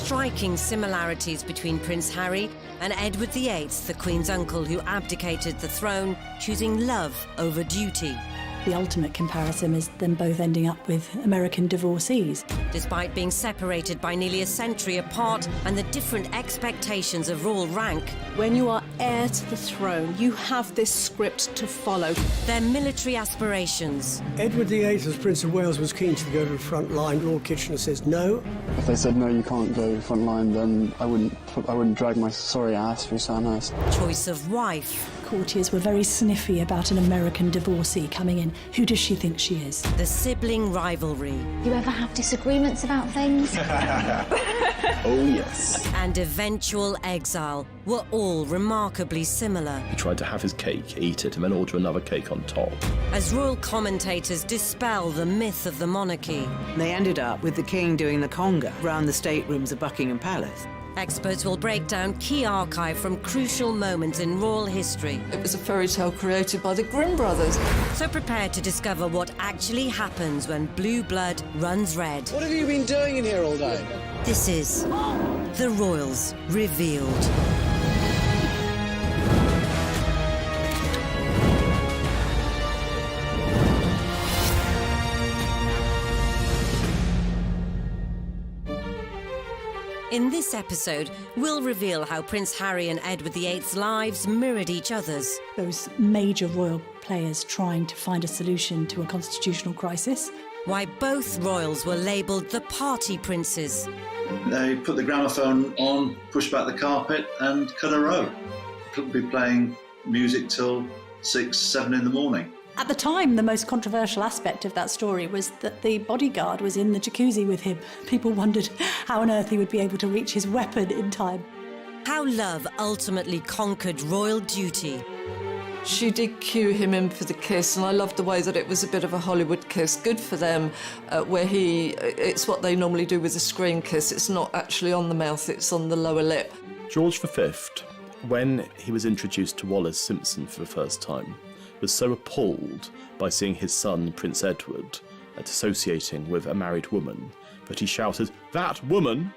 striking similarities between Prince Harry and Edward VIII, the Queen's uncle who abdicated the throne, choosing love over duty. The ultimate comparison is them both ending up with American divorcees. Despite being separated by nearly a century apart and the different expectations of royal rank, when you are heir to the throne, you have this script to follow. their military aspirations, Edward VIII, as Prince of Wales, was keen to go to the front line. Lord Kitchener says no. If they said no, you can't go front line, then I wouldn't drag my sorry ass through Sandhurst. choice of wife, Courtiers were very sniffy about an American divorcee coming in. Who does she think she is? the sibling rivalry, You ever have disagreements about things? Oh, yes. and eventual exile were all remarkably similar. He tried to have his cake, eat it, and then order another cake on top. As royal commentators dispel the myth of the monarchy, They ended up with the king doing the conga round the staterooms of Buckingham Palace. experts will break down key archive from crucial moments in royal history. It was a fairy tale created by the Grimm brothers. So prepare to discover what actually happens when blue blood runs red. What have you been doing in here all day? This is The Royals Revealed. In this episode, we'll reveal how Prince Harry and Edward VIII's lives mirrored each other's, Those major royal players trying to find a solution to a constitutional crisis. why both royals were labelled the party princes, They put the gramophone on, pushed back the carpet and cut a row. Could be playing music till 6, 7 in the morning. At the time, the most controversial aspect of that story was that the bodyguard was in the jacuzzi with him. People wondered how on earth he would be able to reach his weapon in time. how love ultimately conquered royal duty, She did cue him in for the kiss, and I loved the way that it was a bit of a Hollywood kiss. Good for them, where it's what they normally do with a screen kiss. It's not actually on the mouth, it's on the lower lip. George V, when he was introduced to Wallis Simpson for the first time, was so appalled by seeing his son, Prince Edward, associating with a married woman, that he shouted, "That woman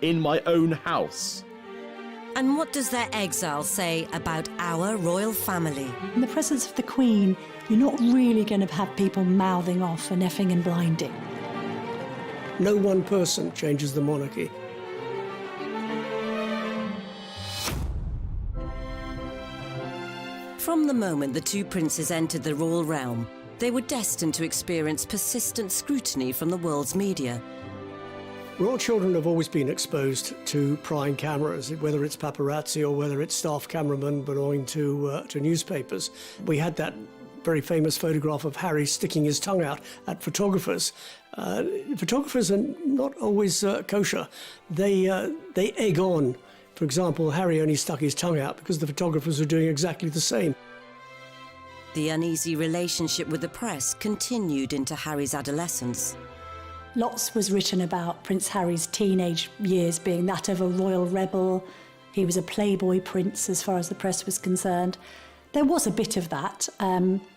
in my own house!" And what does their exile say about our royal family? In the presence of the Queen, you're not really going to have people mouthing off and effing and blinding. No one person changes the monarchy. From the moment the two princes entered the royal realm, they were destined to experience persistent scrutiny from the world's media. Royal children have always been exposed to prying cameras, whether it's paparazzi or whether it's staff cameramen belonging to newspapers. We had that very famous photograph of Harry sticking his tongue out at photographers. Photographers are not always kosher. They egg on. For example, Harry only stuck his tongue out because the photographers were doing exactly the same. The uneasy relationship with the press continued into Harry's adolescence. Lots was written about Prince Harry's teenage years being that of a royal rebel. He was a playboy prince as far as the press was concerned. There was a bit of that.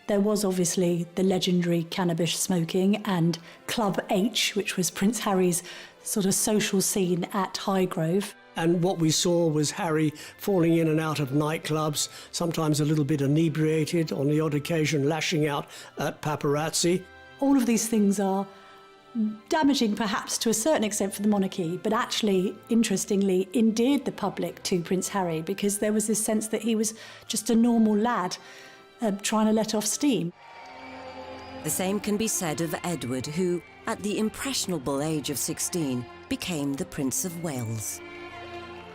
There was obviously the legendary cannabis smoking and Club H, which was Prince Harry's sort of social scene at Highgrove. And what we saw was Harry falling in and out of nightclubs, sometimes a little bit inebriated, on the odd occasion lashing out at paparazzi. All of these things are damaging perhaps to a certain extent for the monarchy, but actually, interestingly, endeared the public to Prince Harry because there was this sense that he was just a normal lad trying to let off steam. The same can be said of Edward, who, at the impressionable age of 16, became the Prince of Wales.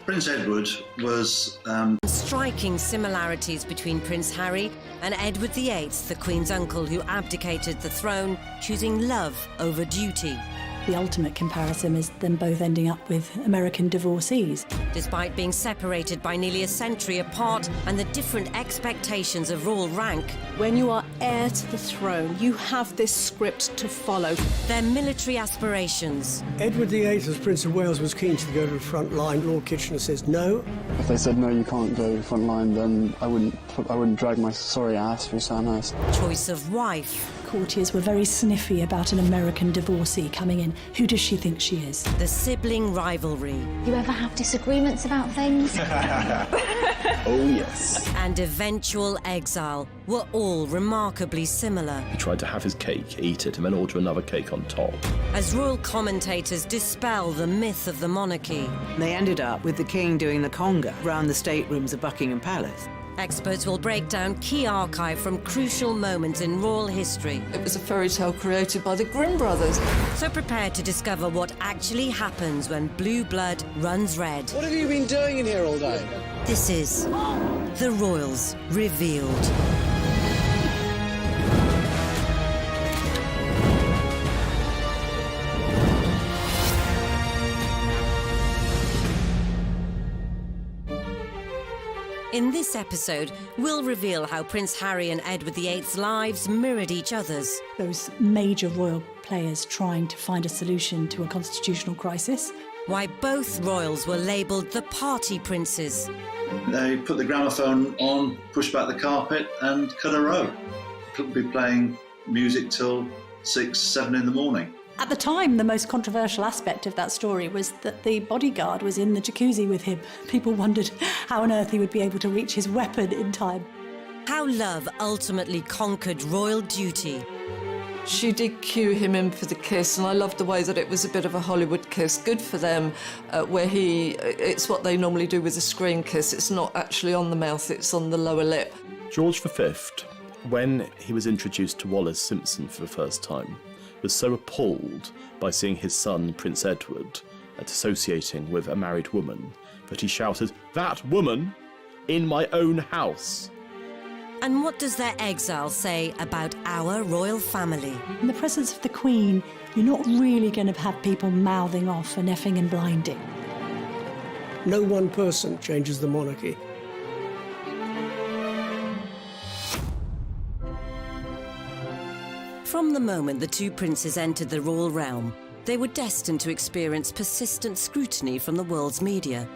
Prince Edward was Striking similarities between Prince Harry and Edward VIII, the Queen's uncle who abdicated the throne, choosing love over duty. The ultimate comparison is them both ending up with American divorcees. Despite being separated by nearly a century apart and the different expectations of royal rank, When you are heir to the throne, you have this script to follow. Their military aspirations. Edward VIII, as Prince of Wales, was keen to go to the front line. Lord Kitchener says no. If they said no, you can't go front line, then I wouldn't drag my sorry ass through Sandhurst. Choice of wife. Courtiers were very sniffy about an American divorcee coming in. Who does she think she is? The sibling rivalry. You ever have disagreements about things? Oh, yes. And eventual exile were all remarkably similar. He tried to have his cake, eat it, and then order another cake on top. As royal commentators dispel the myth of the monarchy, They ended up with the king doing the conga round the staterooms of Buckingham Palace. experts will break down key archive from crucial moments in royal history. It was a fairy tale created by the Grimm brothers. So prepare to discover what actually happens when blue blood runs red. What have you been doing in here all day? This is The Royals Revealed. In this episode, we'll reveal how Prince Harry and Edward VIII's lives mirrored each other's. Those major royal players trying to find a solution to a constitutional crisis. Why both royals were labelled the party princes. They put the gramophone on, pushed back the carpet and cut a row. Could be playing music till 6, 7 in the morning. At the time, the most controversial aspect of that story was that the bodyguard was in the jacuzzi with him. People wondered how on earth he would be able to reach his weapon in time. How love ultimately conquered royal duty. She did cue him in for the kiss, and I loved the way that it was a bit of a Hollywood kiss. Good for them, where it's what they normally do with a screen kiss. It's not actually on the mouth, it's on the lower lip. George V, when he was introduced to Wallis Simpson for the first time, was so appalled by seeing his son, Prince Edward, associating with a married woman, that he shouted, "That woman in my own house!" And what does their exile say about our royal family? In the presence of the Queen, you're not really going to have people mouthing off and effing and blinding. No one person changes the monarchy. From the moment the two princes entered the royal realm, they were destined to experience persistent scrutiny from the world's media.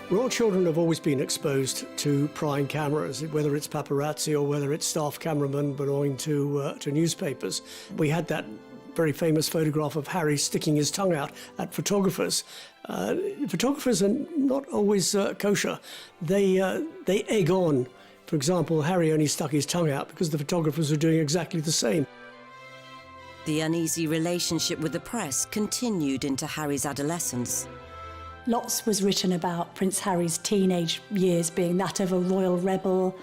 Royal children have always been exposed to prying cameras, whether it's paparazzi or whether it's staff cameramen belonging to newspapers. We had that very famous photograph of Harry sticking his tongue out at photographers. Photographers are not always kosher. They egg on. For example, Harry only stuck his tongue out because the photographers were doing exactly the same. The uneasy relationship with the press continued into Harry's adolescence. Lots was written about Prince Harry's teenage years being that of a royal rebel.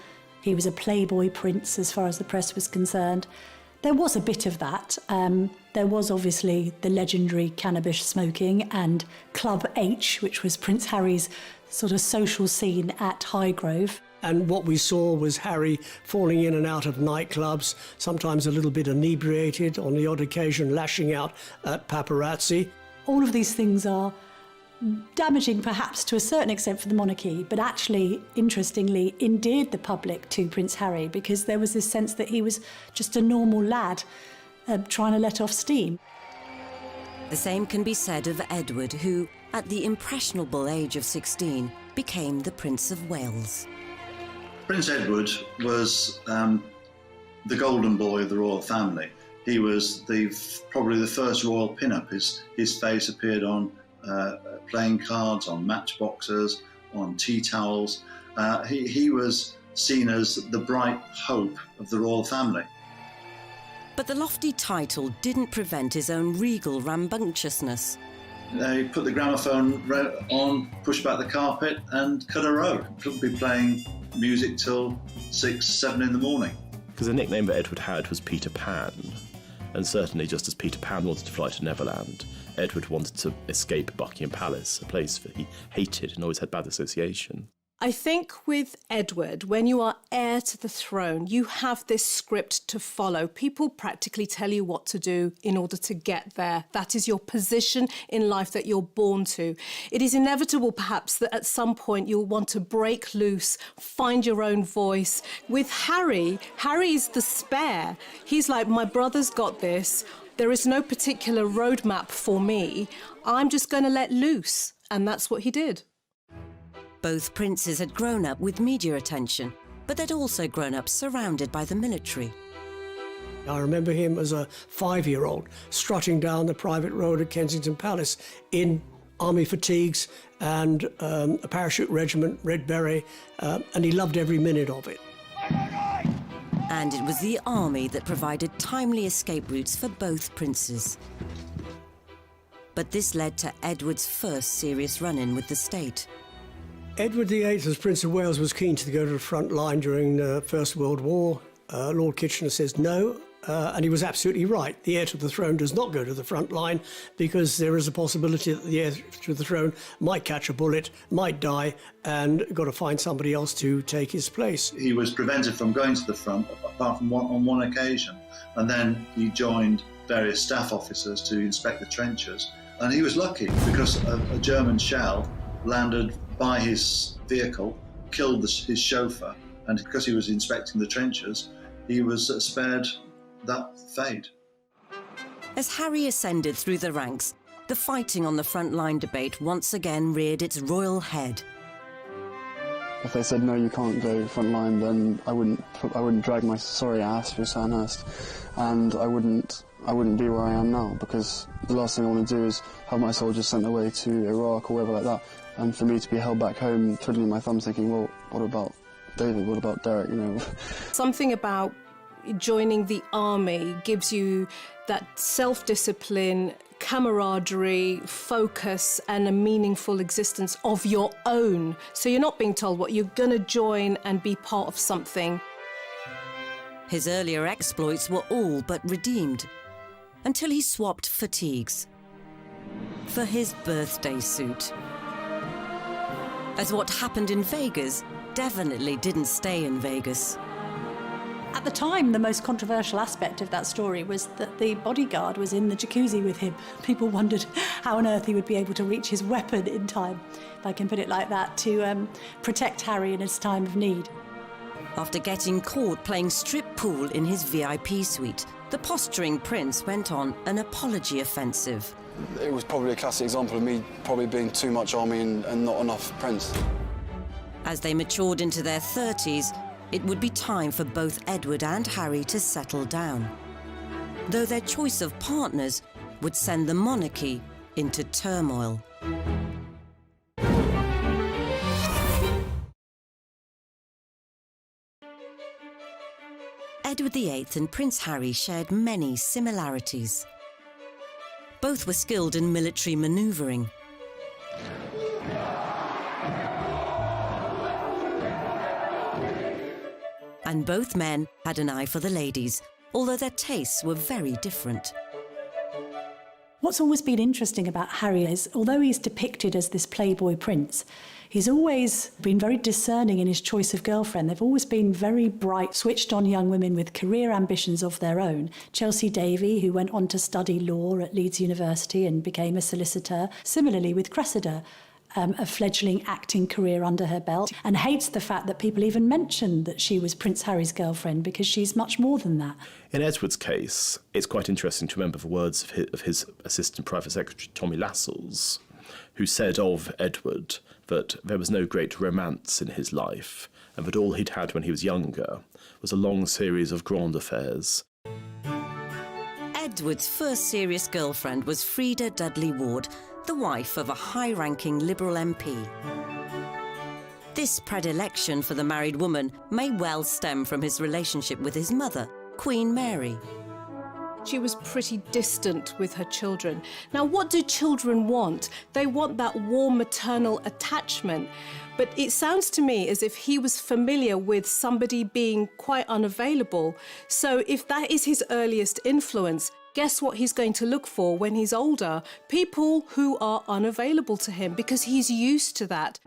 He was a playboy prince as far as the press was concerned. There was a bit of that. There was obviously the legendary cannabis smoking and Club H, which was Prince Harry's sort of social scene at Highgrove. And what we saw was Harry falling in and out of nightclubs, sometimes a little bit inebriated, on the odd occasion lashing out at paparazzi. All of these things are damaging perhaps to a certain extent for the monarchy, but actually, interestingly, endeared the public to Prince Harry because there was this sense that he was just a normal lad trying to let off steam. The same can be said of Edward, who, at the impressionable age of 16, became the Prince of Wales. Prince Edward was the golden boy of the royal family. He was probably the first royal pin-up. His face appeared on playing cards, on matchboxes, on tea towels. He was seen as the bright hope of the royal family. But the lofty title didn't prevent his own regal rambunctiousness. They put the gramophone on, pushed back the carpet and cut a row. Could be playing music till 6, 7 in the morning. Because the nickname that Edward had was Peter Pan, and certainly just as Peter Pan wanted to fly to Neverland, Edward wanted to escape Buckingham Palace, a place that he hated and always had bad association. I think with Edward, when you are heir to the throne, you have this script to follow. People practically tell you what to do in order to get there. That is your position in life that you're born to. It is inevitable, perhaps, that at some point you'll want to break loose, find your own voice. With Harry's the spare. He's like, my brother's got this. There is no particular roadmap for me. I'm just going to let loose. And that's what he did. Both princes had grown up with media attention, but they'd also grown up surrounded by the military. I remember him as a 5-year-old strutting down the private road at Kensington Palace in army fatigues and a parachute regiment, Red Beret, and he loved every minute of it. And it was the army that provided timely escape routes for both princes. But this led to Edward's first serious run-in with the state. Edward VIII, as Prince of Wales, was keen to go to the front line during the First World War. Lord Kitchener says no, and he was absolutely right. The heir to the throne does not go to the front line because there is a possibility that the heir to the throne might catch a bullet, might die, and got to find somebody else to take his place. He was prevented from going to the front, apart from on one occasion, and then he joined various staff officers to inspect the trenches. And he was lucky because a German shell landed by his vehicle, killed his chauffeur, and because he was inspecting the trenches, he was spared that fate. As Harry ascended through the ranks, the fighting on the front line debate once again reared its royal head. If they said no, you can't go front line, then I wouldn't drag my sorry ass through Sandhurst, and I wouldn't be where I am now, because the last thing I want to do is have my soldiers sent away to Iraq or wherever like that, and for me to be held back home, twiddling my thumbs, thinking, well, what about David? What about Derek? You know. Something about joining the army gives you that self-discipline, camaraderie, focus, and a meaningful existence of your own. So you're not being told what you're going to join and be part of something. His earlier exploits were all but redeemed, until he swapped fatigues for his birthday suit. As what happened in Vegas definitely didn't stay in Vegas. At the time, the most controversial aspect of that story was that the bodyguard was in the jacuzzi with him. People wondered how on earth he would be able to reach his weapon in time, if I can put it like that, to protect Harry in his time of need. After getting caught playing strip pool in his VIP suite, the posturing prince went on an apology offensive. It was probably a classic example of me probably being too much army and not enough prince. As they matured into their 30s, it would be time for both Edward and Harry to settle down, though their choice of partners would send the monarchy into turmoil. Edward VIII and Prince Harry shared many similarities. Both were skilled in military manoeuvring. And both men had an eye for the ladies, although their tastes were very different. What's always been interesting about Harry is, although he's depicted as this playboy prince, he's always been very discerning in his choice of girlfriend. They've always been very bright, switched-on young women with career ambitions of their own. Chelsea Davy, who went on to study law at Leeds University and became a solicitor. Similarly with Cressida, a fledgling acting career under her belt, and hates the fact that people even mention that she was Prince Harry's girlfriend, because she's much more than that. In Edward's case, it's quite interesting to remember the words of his assistant private secretary, Tommy Lascelles, who said of Edward that there was no great romance in his life, and that all he'd had when he was younger was a long series of grand affairs. Edward's first serious girlfriend was Freda Dudley Ward, the wife of a high-ranking Liberal MP. This predilection for the married woman may well stem from his relationship with his mother, Queen Mary. She was pretty distant with her children. Now, what do children want? They want that warm maternal attachment. But it sounds to me as if he was familiar with somebody being quite unavailable. So if that is his earliest influence, guess what he's going to look for when he's older? People who are unavailable to him, because he's used to that.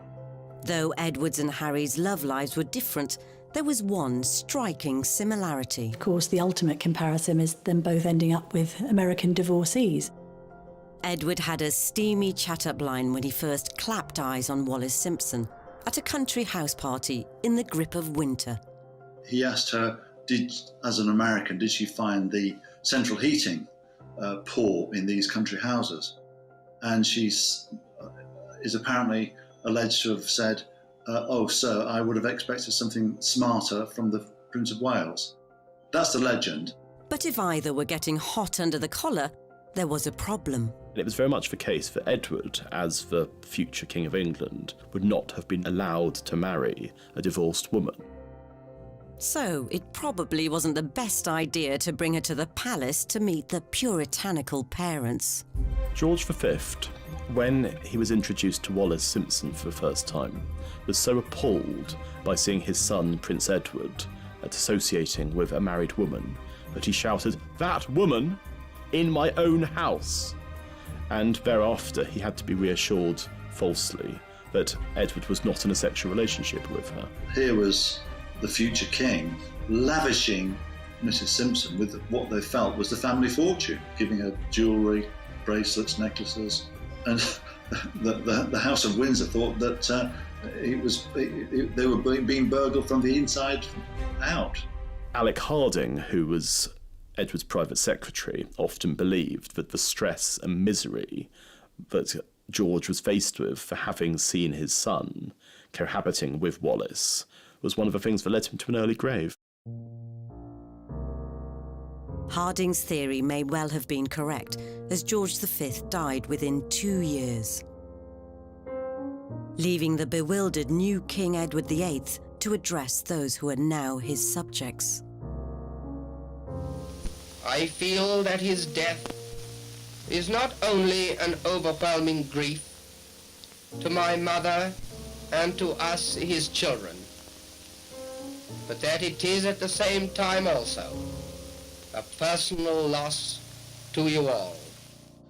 Though Edward's and Harry's love lives were different, there was one striking similarity. Of course, the ultimate comparison is them both ending up with American divorcees. Edward had a steamy chat-up line when he first clapped eyes on Wallis Simpson at a country house party in the grip of winter. He asked her, as an American, did she find the central heating poor in these country houses? And she is apparently alleged to have said, oh, sir, I would have expected something smarter from the Prince of Wales. That's the legend. But if either were getting hot under the collar, there was a problem. It was very much the case that Edward, as the future King of England, would not have been allowed to marry a divorced woman. So it probably wasn't the best idea to bring her to the palace to meet the puritanical parents. George V, when he was introduced to Wallis Simpson for the first time, was so appalled by seeing his son, Prince Edward, associating with a married woman, that he shouted, "That woman! In my own house!" And thereafter he had to be reassured, falsely, that Edward was not in a sexual relationship with her. Here was the future king lavishing Mrs. Simpson with what they felt was the family fortune, giving her jewellery, bracelets, necklaces. And the House of Windsor thought that they were being burgled from the inside out. Alec Harding, who was Edward's private secretary, often believed that the stress and misery that George was faced with for having seen his son cohabiting with Wallis was one of the things that led him to an early grave. Harding's theory may well have been correct, as George V died within 2 years, leaving the bewildered new King Edward VIII to address those who are now his subjects. I feel that his death is not only an overwhelming grief to my mother and to us, his children, but that it is at the same time also a personal loss to you all.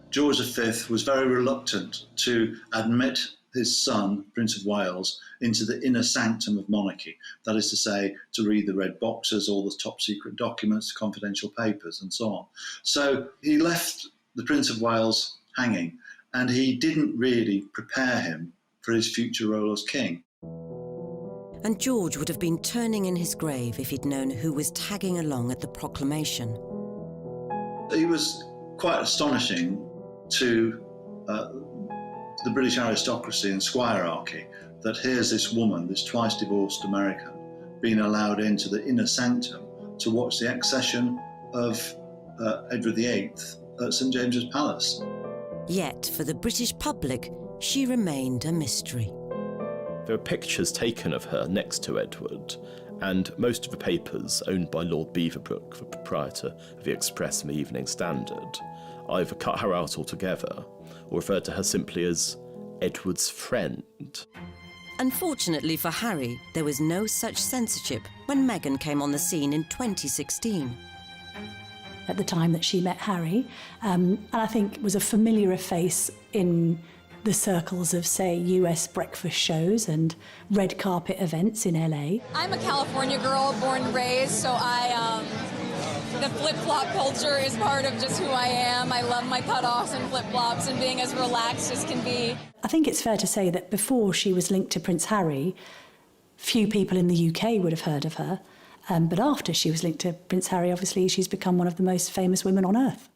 George V was very reluctant to admit his son, Prince of Wales, into the inner sanctum of monarchy. That is to say, to read the red boxes, all the top secret documents, confidential papers, and so on. So he left the Prince of Wales hanging, and he didn't really prepare him for his future role as king. And George would have been turning in his grave if he'd known who was tagging along at the proclamation. He was quite astonishing to the British aristocracy and squirearchy that here's this woman, this twice divorced American, being allowed into the inner sanctum to watch the accession of Edward VIII at St James's Palace. Yet, for the British public, she remained a mystery. There are pictures taken of her next to Edward, and most of the papers owned by Lord Beaverbrook, the proprietor of the Express and the Evening Standard, either cut her out altogether or referred to her simply as Edward's friend. Unfortunately for Harry, there was no such censorship when Meghan came on the scene in 2016. At the time that she met Harry, and I think was a familiar face in the circles of, say, US breakfast shows and red carpet events in LA. I'm a California girl, born and raised, so the flip-flop culture is part of just who I am. I love my cutoffs and flip-flops and being as relaxed as can be. I think it's fair to say that before she was linked to Prince Harry, few people in the UK would have heard of her. But after she was linked to Prince Harry, obviously, she's become one of the most famous women on earth.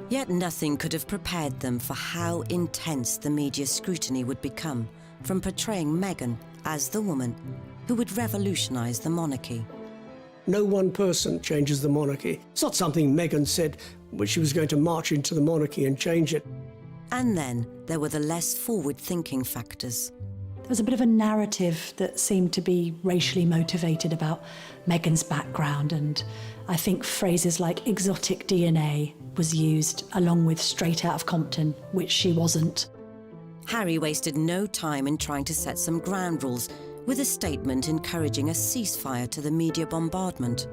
Yet nothing could have prepared them for how intense the media scrutiny would become from portraying Meghan as the woman who would revolutionise the monarchy. No one person changes the monarchy. It's not something Meghan said when she was going to march into the monarchy and change it. And then there were the less forward-thinking factors. There was a bit of a narrative that seemed to be racially motivated about Meghan's background, and I think phrases like exotic DNA was used along with straight out of Compton, which she wasn't. Harry wasted no time in trying to set some ground rules with a statement encouraging a ceasefire to the media bombardment.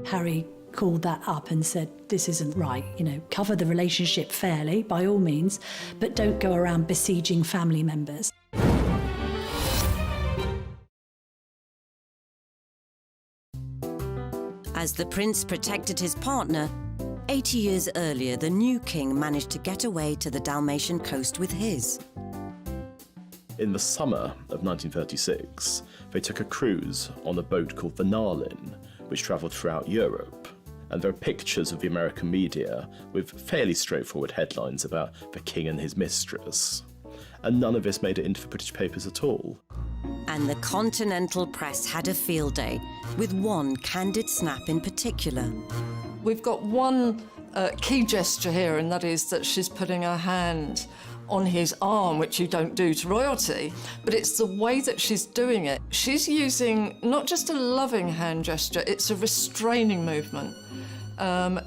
Harry called that up and said, this isn't right, cover the relationship fairly, by all means, but don't go around besieging family members. As the prince protected his partner, 80 years earlier, the new king managed to get away to the Dalmatian coast with his. In the summer of 1936, they took a cruise on a boat called the Narlin, which travelled throughout Europe. And there are pictures of the American media with fairly straightforward headlines about the king and his mistress. And none of this made it into the British papers at all. And the continental press had a field day, with one candid snap in particular. We've got one key gesture here, and that is that she's putting her hand on his arm, which you don't do to royalty, but it's the way that she's doing it. She's using not just a loving hand gesture, it's a restraining movement.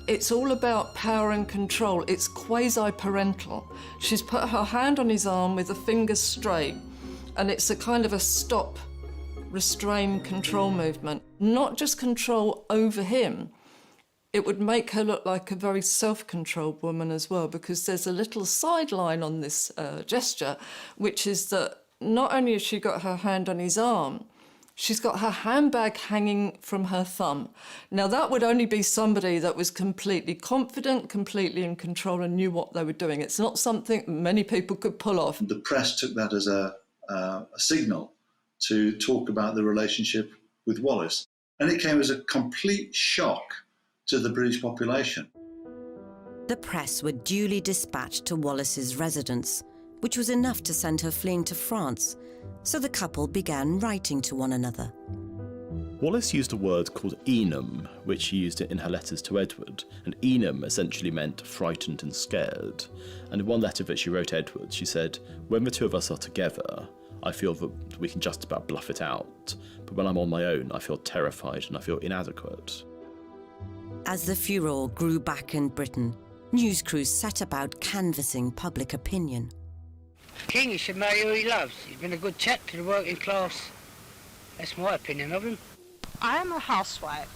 It's all about power and control. It's quasi-parental. She's put her hand on his arm with the fingers straight, and it's a kind of a stop, restrain, control movement. Not just control over him. It would make her look like a very self-controlled woman as well, because there's a little sideline on this gesture, which is that not only has she got her hand on his arm, she's got her handbag hanging from her thumb. Now, that would only be somebody that was completely confident, completely in control, and knew what they were doing. It's not something many people could pull off. The press took that as a signal to talk about the relationship with Wallis. And it came as a complete shock to the British population. The press were duly dispatched to Wallis's residence, which was enough to send her fleeing to France, so the couple began writing to one another. Wallis used a word called enum, which she used in her letters to Edward, and enum essentially meant frightened and scared. And in one letter that she wrote Edward, she said, "When the two of us are together, I feel that we can just about bluff it out, but when I'm on my own, I feel terrified and I feel inadequate." As the furore grew back in Britain, news crews set about canvassing public opinion. King should marry who he loves. He's been a good chap to the working class. That's my opinion of him. I am a housewife.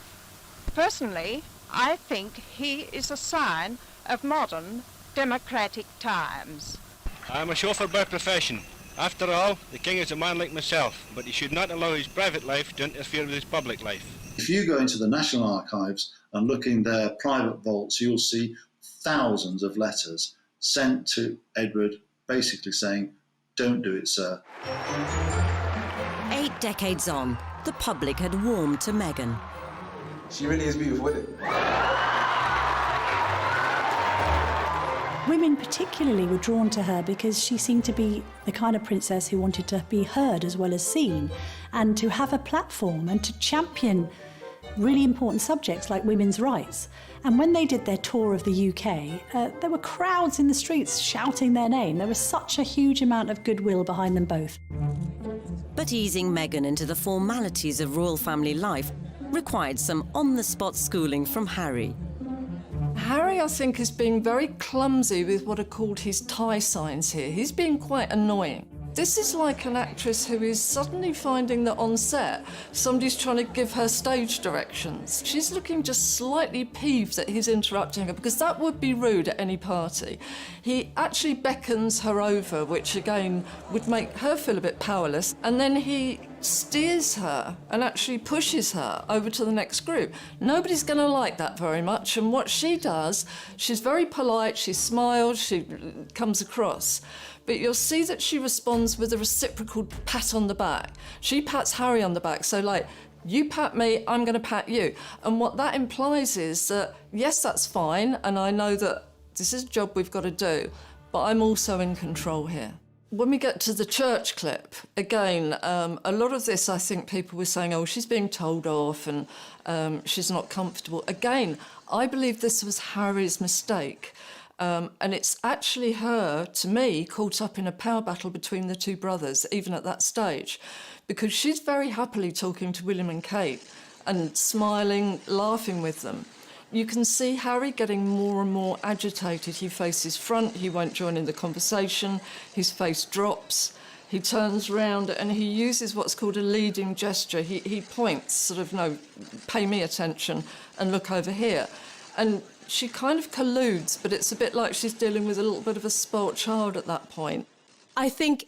Personally, I think he is a sign of modern democratic times. I am a chauffeur by profession. After all, the king is a man like myself, but he should not allow his private life to interfere with his public life. If you go into the National Archives and look in their private vaults, you'll see thousands of letters sent to Edward basically saying, "Don't do it, sir." 8 decades on, the public had warmed to Meghan. She really is beautiful, isn't it? Women particularly were drawn to her because she seemed to be the kind of princess who wanted to be heard as well as seen, and to have a platform and to champion really important subjects like women's rights. And when they did their tour of the UK, there were crowds in the streets shouting their name. There was such a huge amount of goodwill behind them both. But easing Meghan into the formalities of royal family life required some on-the-spot schooling from Harry. Harry, I think, is being very clumsy with what are called his tie signs here. He's being quite annoying. This is like an actress who is suddenly finding that on set, somebody's trying to give her stage directions. She's looking just slightly peeved that he's interrupting her, because that would be rude at any party. He actually beckons her over, which again would make her feel a bit powerless, and then he steers her and actually pushes her over to the next group. Nobody's going to like that very much, and what she does, she's very polite, she smiles, she comes across. But you'll see that she responds with a reciprocal pat on the back. She pats Harry on the back, so like, you pat me, I'm going to pat you. And what that implies is that, yes, that's fine, and I know that this is a job we've got to do, but I'm also in control here. When we get to the church clip, again, a lot of this, I think people were saying, oh, she's being told off and she's not comfortable. Again, I believe this was Harry's mistake. And it's actually her, to me, caught up in a power battle between the two brothers, even at that stage, because she's very happily talking to William and Kate and smiling, laughing with them. You can see Harry getting more and more agitated. He faces front, he won't join in the conversation, his face drops, he turns round and he uses what's called a leading gesture. He points, sort of, no, pay me attention and look over here. And she kind of colludes, but it's a bit like she's dealing with a little bit of a spoilt child at that point. I think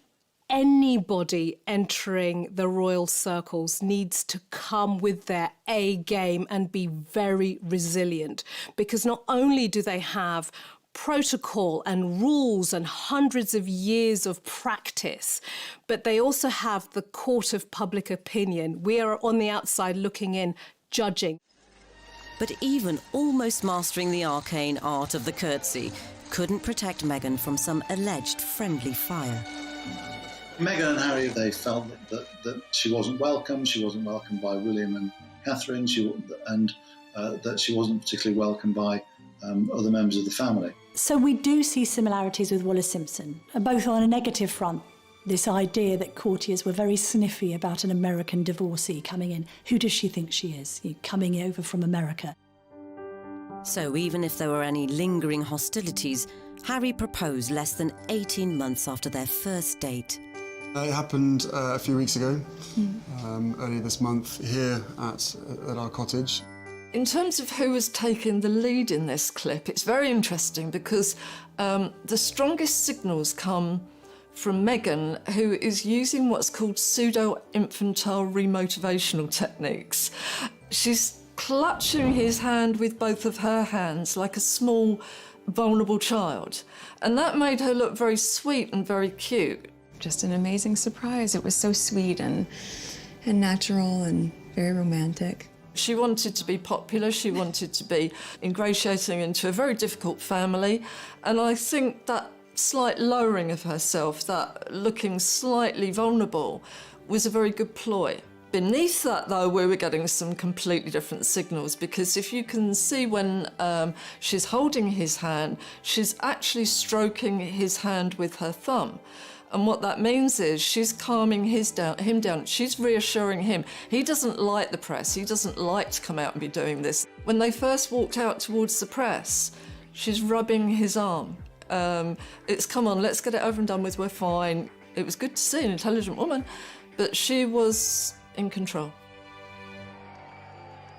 anybody entering the royal circles needs to come with their A game and be very resilient, because not only do they have protocol and rules and hundreds of years of practice, but they also have the court of public opinion. We are on the outside looking in, judging. But even almost mastering the arcane art of the curtsy couldn't protect Meghan from some alleged friendly fire. Meghan and Harry, they felt that she wasn't welcome. She wasn't welcomed by William and Catherine, and that she wasn't particularly welcomed by other members of the family. So we do see similarities with Wallis Simpson, both on a negative front. This idea that courtiers were very sniffy about an American divorcee coming in. Who does she think she is, coming over from America? So even if there were any lingering hostilities, Harry proposed less than 18 months after their first date. It happened a few weeks ago, earlier this month, here at our cottage. In terms of who was taking the lead in this clip, it's very interesting because the strongest signals come from Meghan, who is using what's called pseudo-infantile remotivational techniques. She's clutching his hand with both of her hands like a small, vulnerable child. And that made her look very sweet and very cute. Just an amazing surprise. It was so sweet and natural and very romantic. She wanted to be popular, she wanted to be ingratiating into a very difficult family, and I think that slight lowering of herself, that looking slightly vulnerable, was a very good ploy. Beneath that, though, we were getting some completely different signals, because if you can see when she's holding his hand, she's actually stroking his hand with her thumb. And what that means is she's calming him down. She's reassuring him. He doesn't like the press. He doesn't like to come out and be doing this. When they first walked out towards the press, she's rubbing his arm. It's, come on, let's get it over and done with, we're fine. It was good to see an intelligent woman, but she was in control.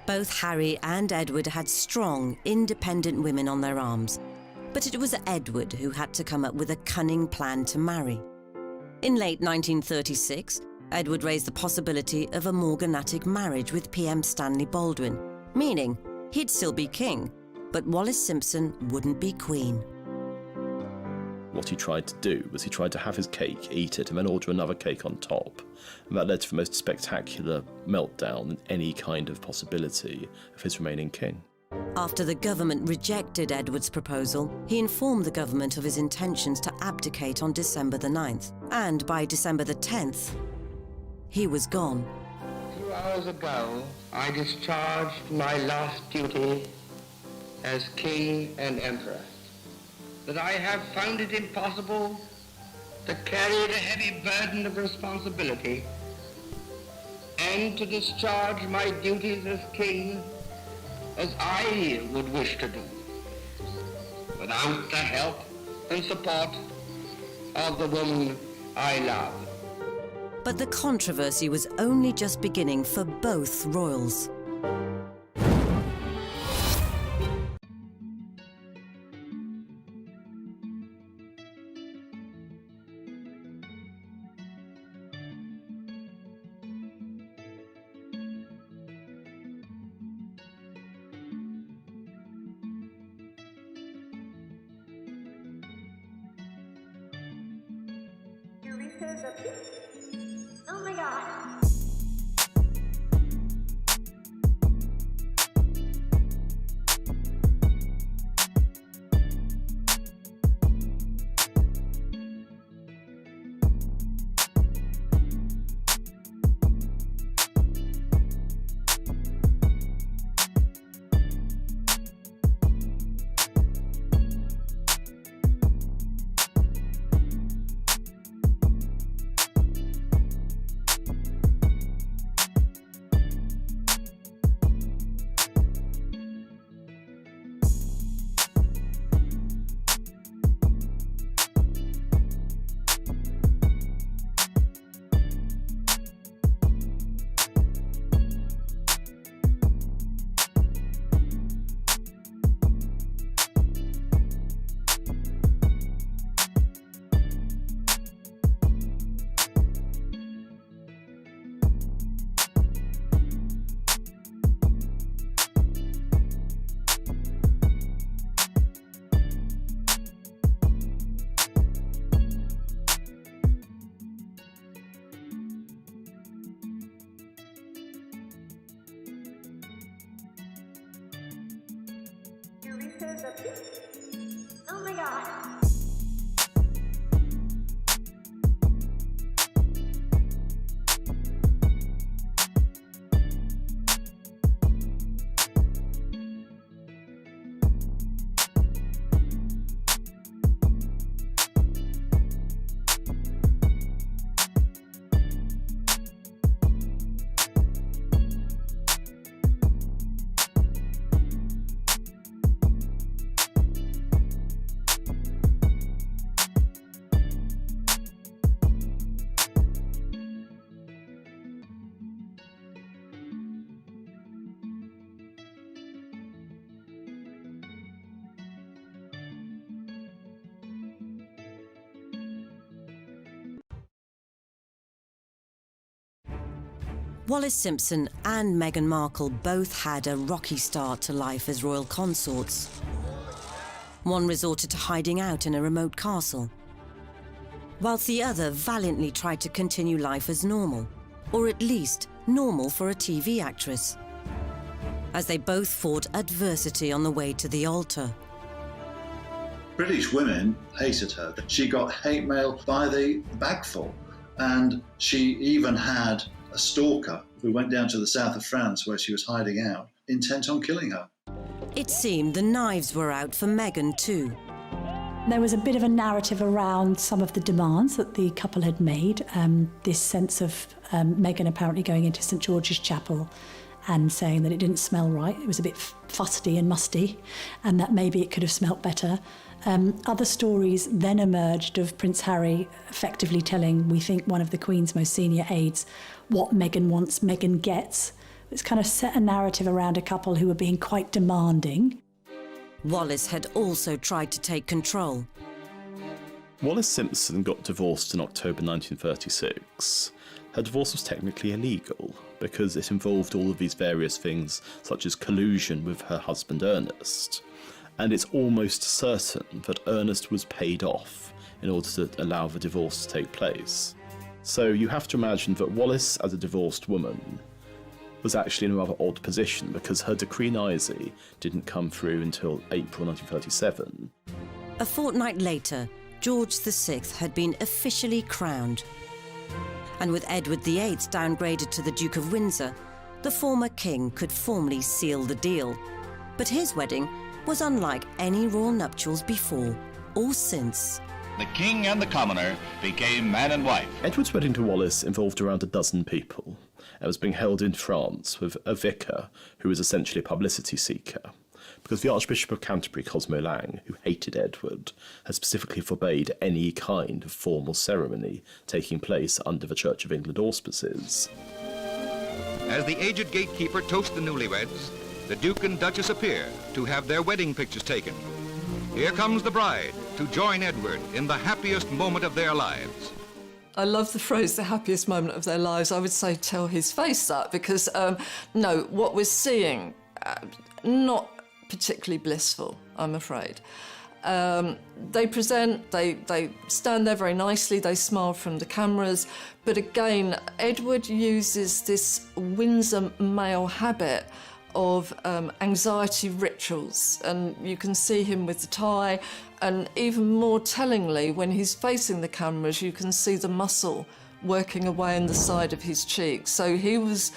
Both Harry and Edward had strong, independent women on their arms. But it was Edward who had to come up with a cunning plan to marry. In late 1936, Edward raised the possibility of a morganatic marriage with PM Stanley Baldwin, meaning he'd still be king, but Wallis Simpson wouldn't be queen. What he tried to do was he tried to have his cake, eat it, and then order another cake on top. And that led to the most spectacular meltdown in any kind of possibility of his remaining king. After the government rejected Edward's proposal, he informed the government of his intentions to abdicate on December the 9th. And by December the 10th, he was gone. 2 hours ago, I discharged my last duty as king and emperor. That I have found it impossible to carry the heavy burden of responsibility and to discharge my duties as king as I would wish to do, without the help and support of the woman I love. But the controversy was only just beginning for both royals. Oh my God. Oh my God. Wallis Simpson and Meghan Markle both had a rocky start to life as royal consorts. One resorted to hiding out in a remote castle, whilst the other valiantly tried to continue life as normal, or at least normal for a TV actress, as they both fought adversity on the way to the altar. British women hated her. She got hate mail by the bagful, and she even had a stalker who went down to the south of France where she was hiding out, intent on killing her. It seemed the knives were out for Meghan too. There was a bit of a narrative around some of the demands that the couple had made. This sense of Meghan apparently going into St George's Chapel and saying that it didn't smell right. It was a bit fusty and musty, and that maybe it could have smelt better. Other stories then emerged of Prince Harry effectively telling, we think, one of the Queen's most senior aides what Meghan wants, Meghan gets. It's kind of set a narrative around a couple who were being quite demanding. Wallis had also tried to take control. Wallis Simpson got divorced in October 1936. Her divorce was technically illegal because it involved all of these various things, such as collusion with her husband Ernest. And it's almost certain that Ernest was paid off in order to allow the divorce to take place. So you have to imagine that Wallis, as a divorced woman, was actually in a rather odd position because her decree nisi didn't come through until April 1937. A fortnight later, George VI had been officially crowned. And with Edward VIII downgraded to the Duke of Windsor, the former king could formally seal the deal. But his wedding was unlike any royal nuptials before or since. The king and the commoner became man and wife. Edward's wedding to Wallis involved around a dozen people. It was being held in France with a vicar who was essentially a publicity seeker, because the Archbishop of Canterbury, Cosmo Lang, who hated Edward, had specifically forbade any kind of formal ceremony taking place under the Church of England auspices. As the aged gatekeeper toasts the newlyweds, the Duke and Duchess appear to have their wedding pictures taken. Here comes the bride to join Edward in the happiest moment of their lives. I love the phrase, the happiest moment of their lives. I would say tell his face that, because, no, what we're seeing, not particularly blissful, I'm afraid. They present, they stand there very nicely, they smile from the cameras, but again, Edward uses this Windsor male habit of anxiety rituals, and you can see him with the tie, and even more tellingly, when he's facing the cameras, you can see the muscle working away on the side of his cheek. So he was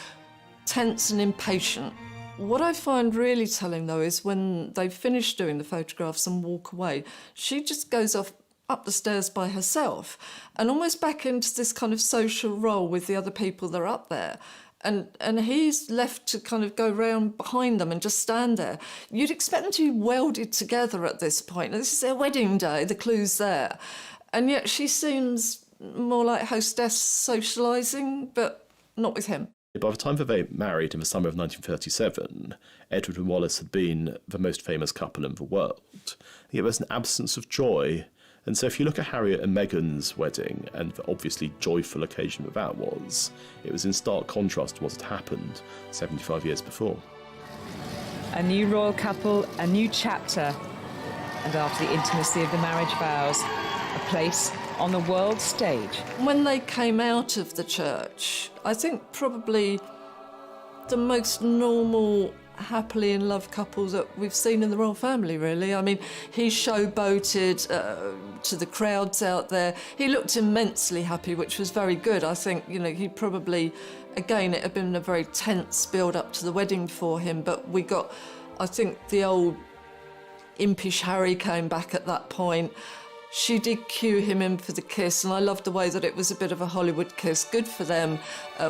tense and impatient. What I find really telling, though, is when they finish doing the photographs and walk away, she just goes off up the stairs by herself and almost back into this kind of social role with the other people that are up there. And he's left to kind of go round behind them and just stand there. You'd expect them to be welded together at this point. This is their wedding day, the clue's there. And yet she seems more like hostess socialising, but not with him. By the time that they married in the summer of 1937, Edward and Wallis had been the most famous couple in the world. Yet there's an absence of joy. And so if you look at Harriet and Meghan's wedding, and the obviously joyful occasion that was, it was in stark contrast to what had happened 75 years before. A new royal couple, a new chapter, and after the intimacy of the marriage vows, a place on the world stage. When they came out of the church, I think probably the most normal happily in love couple that we've seen in the royal family, really. I mean, he showboated to the crowds out there. He looked immensely happy, which was very good. I think, you know, he probably, again, it had been a very tense build-up to the wedding for him, but we got, I think the old impish Harry came back at that point. She did cue him in for the kiss, and I loved the way that it was a bit of a Hollywood kiss. Good for them,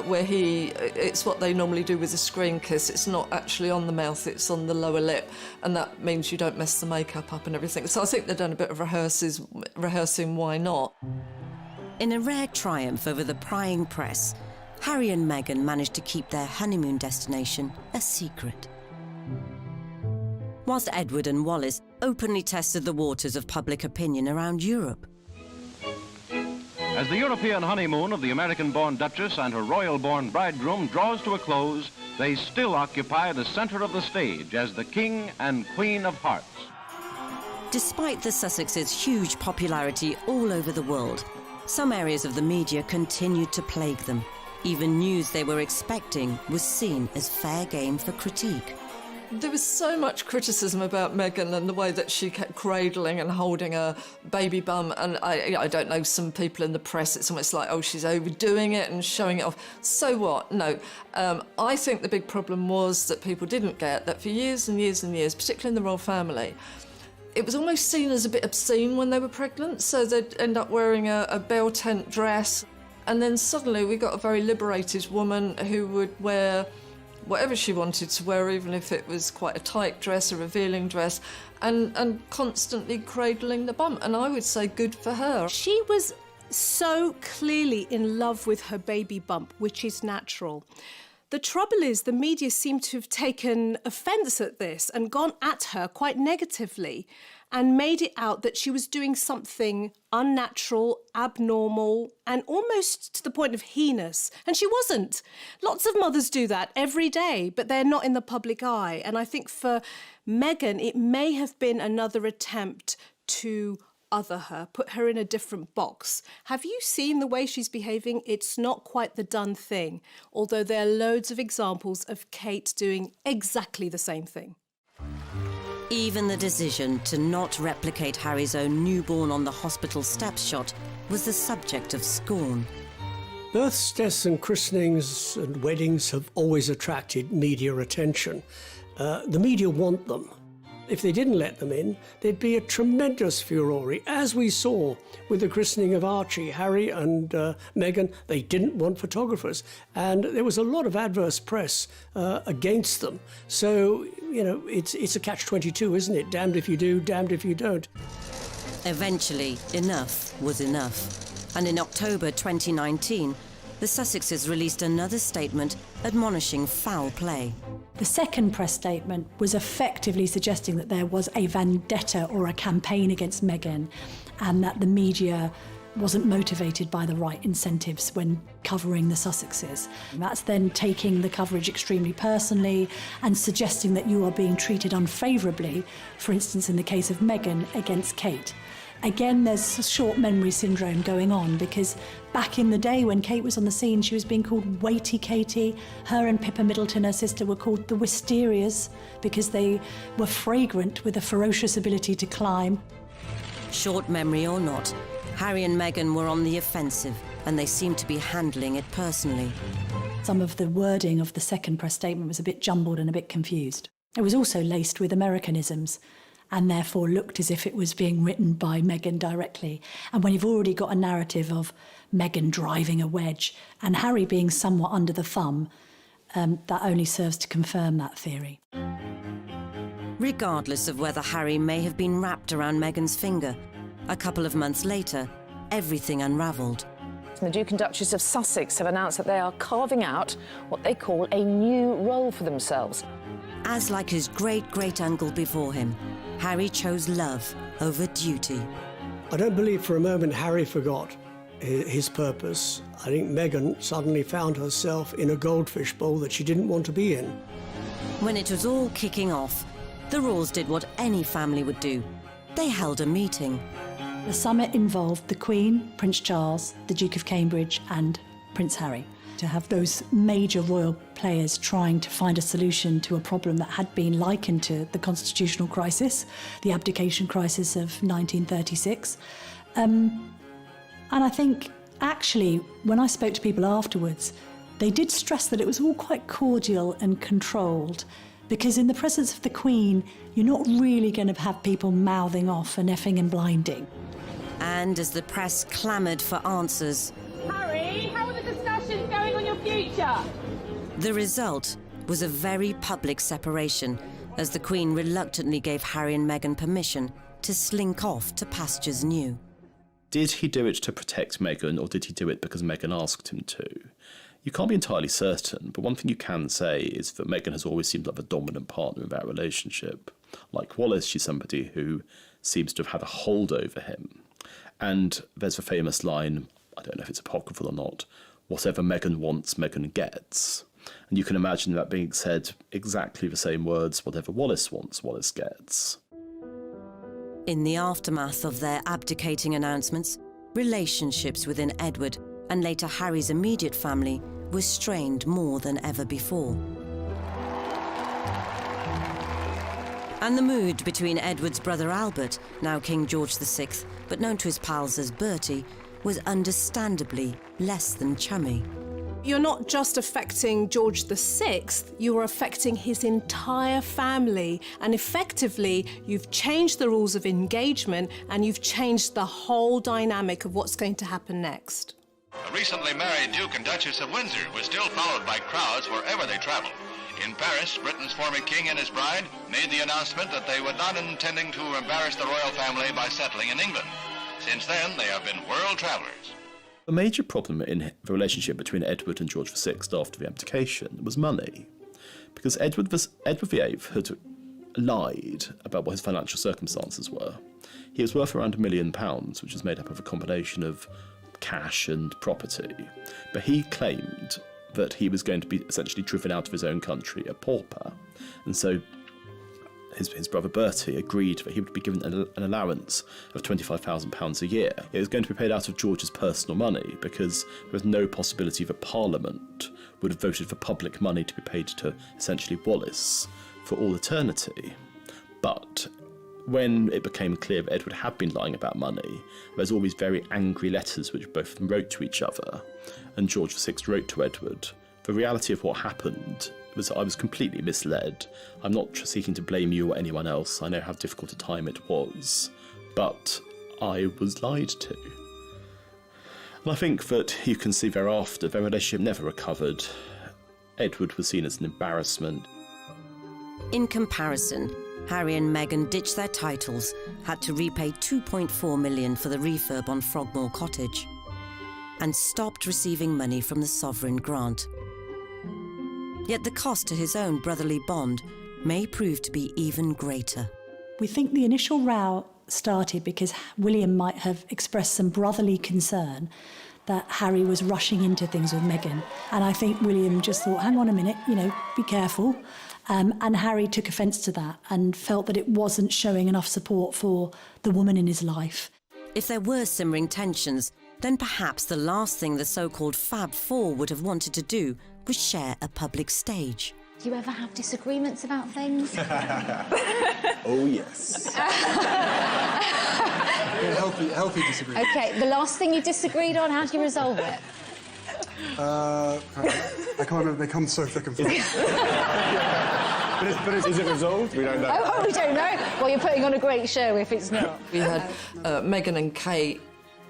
where it's what they normally do with a screen kiss. It's not actually on the mouth, it's on the lower lip, and that means you don't mess the makeup up and everything. So I think they've done a bit of rehearsing, why not? In a rare triumph over the prying press, Harry and Meghan managed to keep their honeymoon destination a secret. Whilst Edward and Wallis openly tested the waters of public opinion around Europe. As the European honeymoon of the American-born Duchess and her royal-born bridegroom draws to a close, they still occupy the center of the stage as the King and Queen of Hearts. Despite the Sussexes' huge popularity all over the world, some areas of the media continued to plague them. Even news they were expecting was seen as fair game for critique. There was so much criticism about Meghan and the way that she kept cradling and holding her baby bum, and I don't know, some people in the press, it's almost like, oh, she's overdoing it and showing it off. So what? No. I think the big problem was that people didn't get that for years and years and years, particularly in the royal family, it was almost seen as a bit obscene when they were pregnant, so they'd end up wearing a bell tent dress, and then suddenly we got a very liberated woman who would wear whatever she wanted to wear, even if it was quite a tight dress, a revealing dress, and constantly cradling the bum. And I would say good for her. She was so clearly in love with her baby bump, which is natural. The trouble is the media seem to have taken offence at this and gone at her quite negatively and made it out that she was doing something unnatural, abnormal, and almost to the point of heinous. And she wasn't. Lots of mothers do that every day, but they're not in the public eye. And I think for Meghan, it may have been another attempt to other her, put her in a different box. Have you seen the way she's behaving? It's not quite the done thing, although there are loads of examples of Kate doing exactly the same thing. Even the decision to not replicate Harry's own newborn on the hospital steps shot was the subject of scorn. Births, deaths and christenings and weddings have always attracted media attention. The media want them. If they didn't let them in, there'd be a tremendous furore, as we saw with the christening of Archie. Harry and Meghan, they didn't want photographers, and there was a lot of adverse press against them. So, you know, it's a catch-22, isn't it? Damned if you do, damned if you don't. Eventually, enough was enough. And in October 2019, the Sussexes released another statement admonishing foul play. The second press statement was effectively suggesting that there was a vendetta or a campaign against Meghan, and that the media wasn't motivated by the right incentives when covering the Sussexes. That's then taking the coverage extremely personally and suggesting that you are being treated unfavourably, for instance in the case of Meghan against Kate. Again, there's a short memory syndrome going on, because back in the day when Kate was on the scene, she was being called Weighty Katie. Her and Pippa Middleton, her sister, were called the Wisterias because they were fragrant with a ferocious ability to climb. Short memory or not, Harry and Meghan were on the offensive, and they seemed to be handling it personally. Some of the wording of the second press statement was a bit jumbled and a bit confused. It was also laced with Americanisms, and therefore looked as if it was being written by Meghan directly. And when you've already got a narrative of Meghan driving a wedge and Harry being somewhat under the thumb, that only serves to confirm that theory. Regardless of whether Harry may have been wrapped around Meghan's finger, a couple of months later, everything unravelled. The Duke and Duchess of Sussex have announced that they are carving out what they call a new role for themselves. As like his great-great-uncle before him, Harry chose love over duty. I don't believe for a moment Harry forgot his purpose. I think Meghan suddenly found herself in a goldfish bowl that she didn't want to be in. When it was all kicking off, the Royals did what any family would do. They held a meeting. The summit involved the Queen, Prince Charles, the Duke of Cambridge and Prince Harry. To have those major royal players trying to find a solution to a problem that had been likened to the constitutional crisis, the abdication crisis of 1936. And I think, actually, when I spoke to people afterwards, they did stress that it was all quite cordial and controlled, because in the presence of the Queen, you're not really going to have people mouthing off and effing and blinding. And as the press clamoured for answers, Harry, how are the discussions going on your future? the result was a very public separation, as the Queen reluctantly gave Harry and Meghan permission to slink off to pastures new. Did he do it to protect Meghan, or did he do it because Meghan asked him to? You can't be entirely certain, but one thing you can say is that Meghan has always seemed like the dominant partner in that relationship. Like Wallis, she's somebody who seems to have had a hold over him. And there's the famous line, I don't know if it's apocryphal or not, whatever Meghan wants, Meghan gets. And you can imagine that being said exactly the same words, whatever Wallis wants, Wallis gets. In the aftermath of their abdicating announcements, relationships within Edward and later Harry's immediate family were strained more than ever before. And the mood between Edward's brother Albert, now King George VI, but known to his pals as Bertie, was understandably less than chummy. You're not just affecting George VI, you are affecting his entire family. And effectively, you've changed the rules of engagement and you've changed the whole dynamic of what's going to happen next. The recently married Duke and Duchess of Windsor were still followed by crowds wherever they traveled. In Paris, Britain's former king and his bride made the announcement that they were not intending to embarrass the royal family by settling in England. Since then, they have been world travelers. The major problem in the relationship between Edward and George VI after the abdication was money, because Edward VIII had lied about what his financial circumstances were. He was worth around £1 million, which was made up of a combination of cash and property, but he claimed that he was going to be essentially driven out of his own country a pauper, and so his brother Bertie agreed that he would be given an allowance of £25,000 a year. It was going to be paid out of George's personal money because there was no possibility that Parliament would have voted for public money to be paid to essentially Wallis for all eternity. But when it became clear that Edward had been lying about money, there's always very angry letters which both of them wrote to each other, and George VI wrote to Edward. The reality of what happened was I was completely misled. I'm not seeking to blame you or anyone else. I know how difficult a time it was, but I was lied to. And I think that you can see thereafter their relationship never recovered. Edward was seen as an embarrassment. In comparison, Harry and Meghan ditched their titles, had to repay £2.4 million for the refurb on Frogmore Cottage, and stopped receiving money from the sovereign grant. Yet the cost to his own brotherly bond may prove to be even greater. We think the initial row started because William might have expressed some brotherly concern that Harry was rushing into things with Meghan. And I think William just thought, hang on a minute, be careful. And Harry took offence to that and felt that it wasn't showing enough support for the woman in his life. If there were simmering tensions, then perhaps the last thing the so-called Fab Four would have wanted to do was share a public stage. Do you ever have disagreements about things? Oh, yes. Healthy disagreement. OK, the last thing you disagreed on, how do you resolve it? I can't remember, they come so thick and fast. But is it resolved? We don't know. Oh, we don't know. Well, you're putting on a great show if it's not. We had Meghan and Kate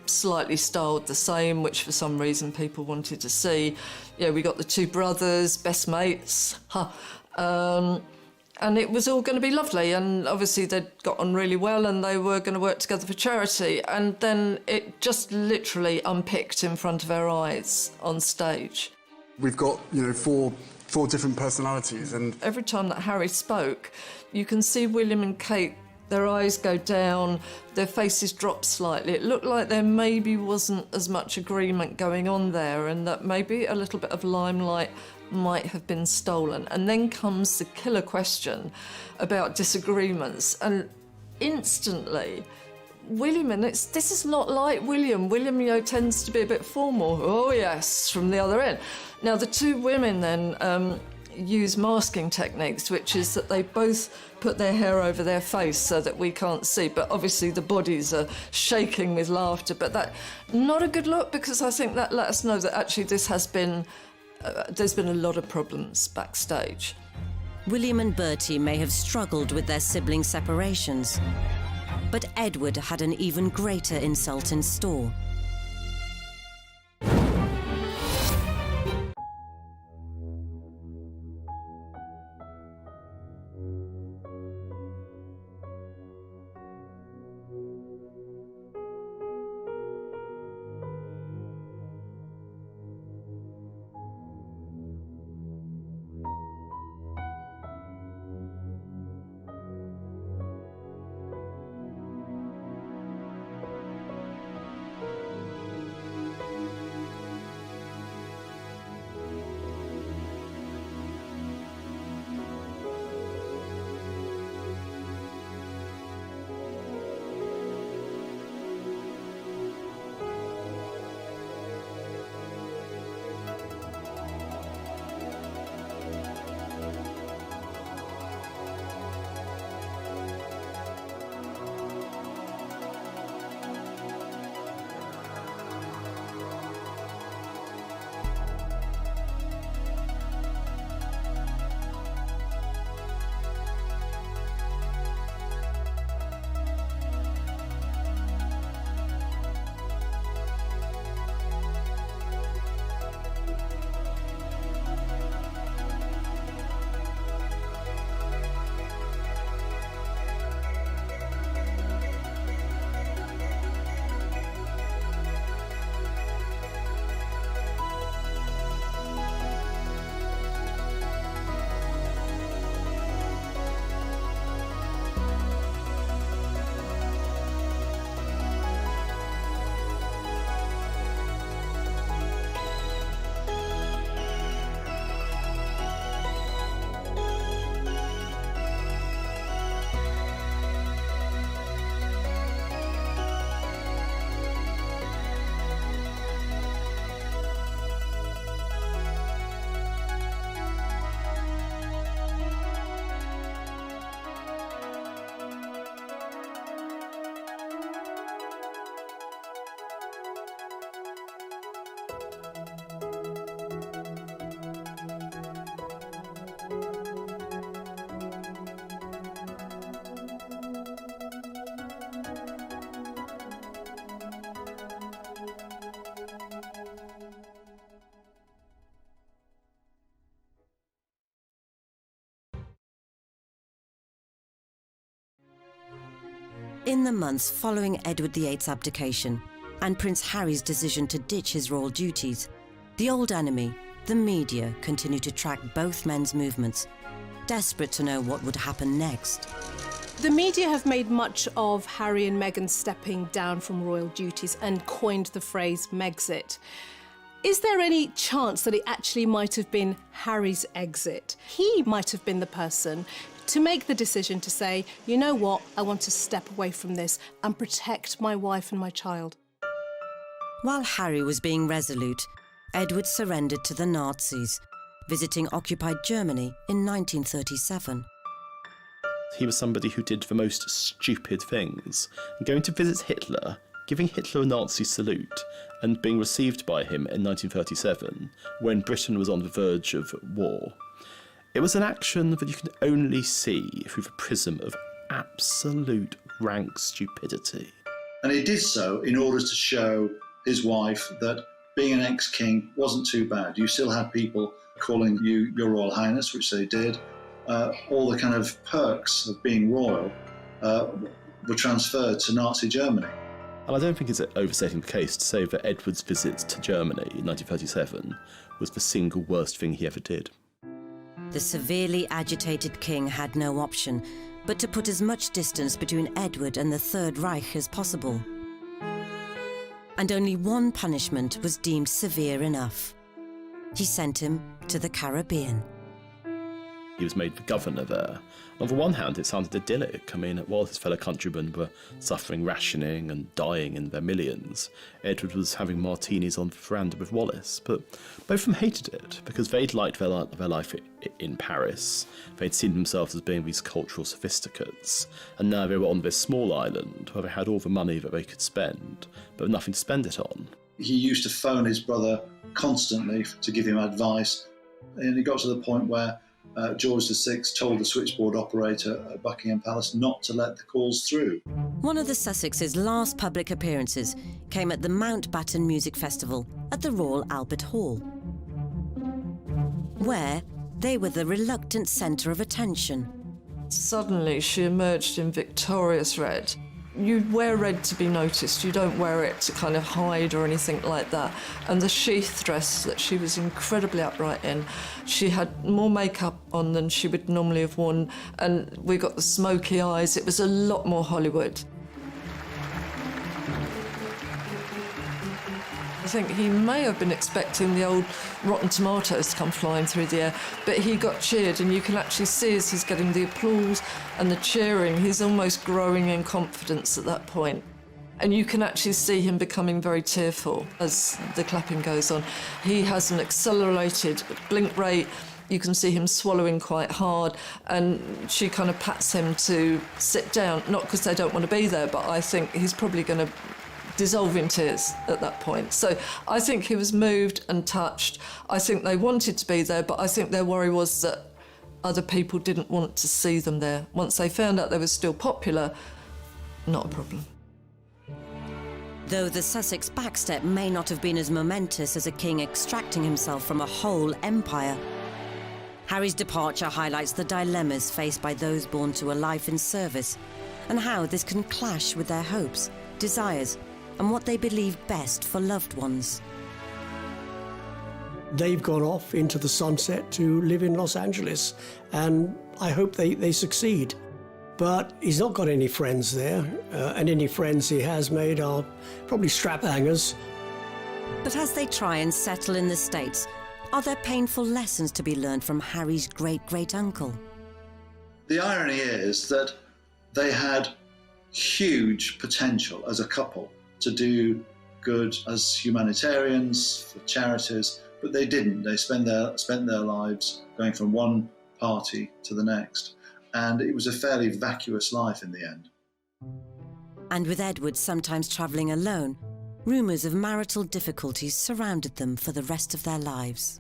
slightly styled the same, which for some reason people wanted to see. Yeah, we got the two brothers, best mates, and it was all going to be lovely, and obviously they'd got on really well and they were going to work together for charity, and then it just literally unpicked in front of our eyes on stage. We've got, four different personalities, and every time that Harry spoke, you can see William and Kate, their eyes go down, their faces drop slightly. It looked like there maybe wasn't as much agreement going on there, and that maybe a little bit of limelight might have been stolen. And then comes the killer question about disagreements, and instantly William, and this is not like William. William, you know, tends to be a bit formal. Oh, yes, from the other end. Now, the two women then use masking techniques, which is that they both put their hair over their face so that we can't see, but obviously the bodies are shaking with laughter. But that, not a good look, because I think that let us know that actually this has been, there's been a lot of problems backstage. William and Bertie may have struggled with their sibling separations, but Edward had an even greater insult in store. In the months following Edward VIII's abdication and Prince Harry's decision to ditch his royal duties, the old enemy, the media, continued to track both men's movements, desperate to know what would happen next. The media have made much of Harry and Meghan stepping down from royal duties and coined the phrase Megxit. Is there any chance that it actually might have been Harry's exit? He might have been the person to make the decision to say, you know what, I want to step away from this and protect my wife and my child. While Harry was being resolute, Edward surrendered to the Nazis, visiting occupied Germany in 1937. He was somebody who did the most stupid things, going to visit Hitler, giving Hitler a Nazi salute, and being received by him in 1937, when Britain was on the verge of war. It was an action that you can only see through the prism of absolute rank stupidity. And he did so in order to show his wife that being an ex-king wasn't too bad. You still had people calling you Your Royal Highness, which they did. All the kind of perks of being royal were transferred to Nazi Germany. And I don't think it's overstating the case to say that Edward's visit to Germany in 1937 was the single worst thing he ever did. The severely agitated king had no option but to put as much distance between Edward and the Third Reich as possible. And only one punishment was deemed severe enough. He sent him to the Caribbean. He was made the governor there. On the one hand, it sounded idyllic. I mean, while his fellow countrymen were suffering rationing and dying in their millions, Edward was having martinis on the veranda with Wallis. But both of them hated it, because they'd liked their life in Paris. They'd seen themselves as being these cultural sophisticates, and now they were on this small island where they had all the money that they could spend, but nothing to spend it on. He used to phone his brother constantly to give him advice, and it got to the point where George VI told the switchboard operator at Buckingham Palace not to let the calls through. One of the Sussex's last public appearances came at the Mountbatten Music Festival at the Royal Albert Hall, where they were the reluctant centre of attention. Suddenly she emerged in victorious red. You wear red to be noticed, you don't wear it to kind of hide or anything like that. And the sheath dress that she was incredibly upright in, she had more makeup on than she would normally have worn, and we got the smoky eyes. It was a lot more Hollywood. I think he may have been expecting the old rotten tomatoes to come flying through the air, but he got cheered, and you can actually see as he's getting the applause and the cheering, he's almost growing in confidence at that point. And you can actually see him becoming very tearful as the clapping goes on. He has an accelerated blink rate. You can see him swallowing quite hard, and she kind of pats him to sit down, not because they don't want to be there, but I think he's probably going to dissolve in tears at that point. So I think he was moved and touched. I think they wanted to be there, but I think their worry was that other people didn't want to see them there. Once they found out they were still popular, not a problem. Though the Sussex backstep may not have been as momentous as a king extracting himself from a whole empire, Harry's departure highlights the dilemmas faced by those born to a life in service, and how this can clash with their hopes, desires, and what they believe best for loved ones. They've gone off into the sunset to live in Los Angeles, and I hope they succeed. But he's not got any friends there, and any friends he has made are probably strap hangers. But as they try and settle in the States, are there painful lessons to be learned from Harry's great-great-uncle? The irony is that they had huge potential as a couple to do good as humanitarians, for charities, but they didn't. They spent their lives going from one party to the next, and it was a fairly vacuous life in the end. And with Edward sometimes travelling alone, rumours of marital difficulties surrounded them for the rest of their lives.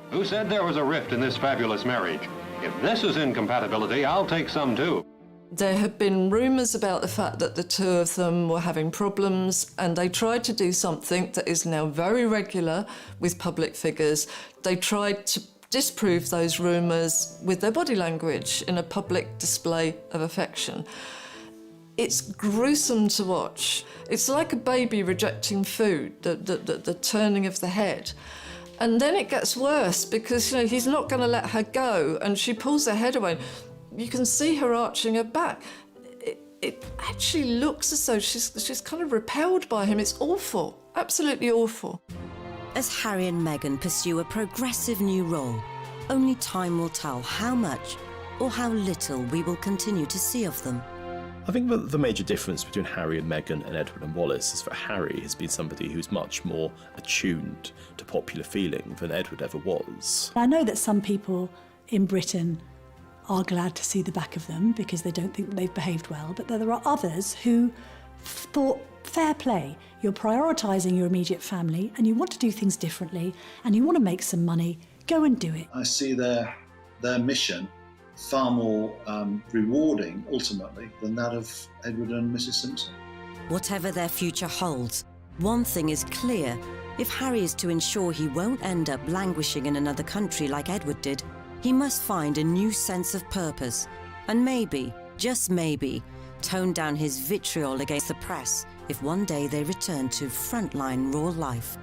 Who said there was a rift in this fabulous marriage? If this is incompatibility, I'll take some too. There had been rumours about the fact that the two of them were having problems, and they tried to do something that is now very regular with public figures. They tried to disprove those rumours with their body language in a public display of affection. It's gruesome to watch. It's like a baby rejecting food, the turning of the head. And then it gets worse because, he's not going to let her go, and she pulls her head away. You can see her arching her back. It actually looks as though she's kind of repelled by him. It's awful, absolutely awful. As Harry and Meghan pursue a progressive new role, only time will tell how much or how little we will continue to see of them. I think that the major difference between Harry and Meghan and Edward and Wallis is that Harry has been somebody who's much more attuned to popular feeling than Edward ever was. I know that some people in Britain are glad to see the back of them because they don't think that they've behaved well, but there are others who thought, fair play, you're prioritising your immediate family and you want to do things differently and you want to make some money, go and do it. I see their mission far more rewarding, ultimately, than that of Edward and Mrs. Simpson. Whatever their future holds, one thing is clear. If Harry is to ensure he won't end up languishing in another country like Edward did, he must find a new sense of purpose, and maybe, just maybe, tone down his vitriol against the press if one day they return to frontline royal life.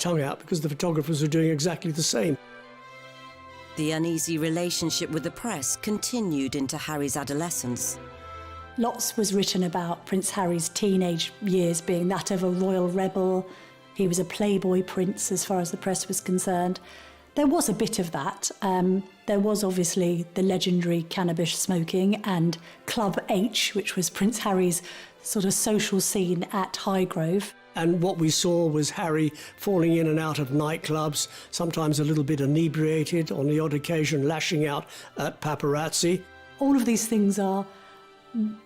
tongue out because the photographers were doing exactly the same. The uneasy relationship with the press continued into Harry's adolescence. Lots was written about Prince Harry's teenage years being that of a royal rebel. He was a playboy prince as far as the press was concerned. There was a bit of that. There was obviously the legendary cannabis smoking and Club H, which was Prince Harry's sort of social scene at Highgrove. And what we saw was Harry falling in and out of nightclubs, sometimes a little bit inebriated, on the odd occasion lashing out at paparazzi. All of these things are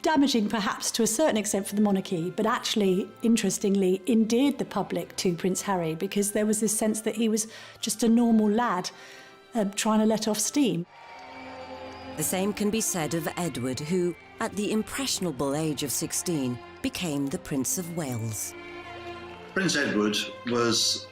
damaging perhaps to a certain extent for the monarchy, but actually, interestingly, endeared the public to Prince Harry because there was this sense that he was just a normal lad trying to let off steam. The same can be said of Edward, who, at the impressionable age of 16, became the Prince of Wales. Prince Edward was